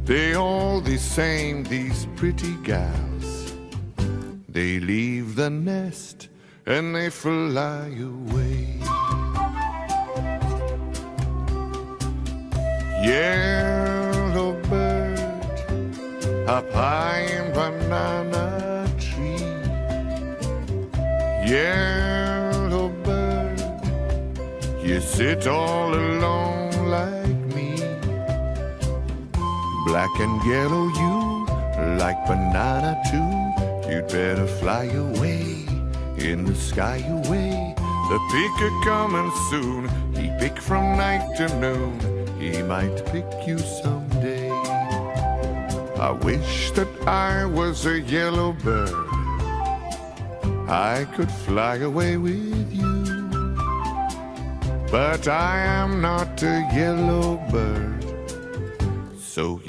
They all the same, these pretty gals. They leave the nest and they fly away. Yellow bird up high in banana tree. Yellow bird, you sit all alone like me. Black and yellow, you like banana too. You'd better fly away, in the sky away. The picker coming soon, he pick from night to noon. He might pick you someday. I wish that I was a yellow bird. I could fly away with you. But I am not a yellow bird. So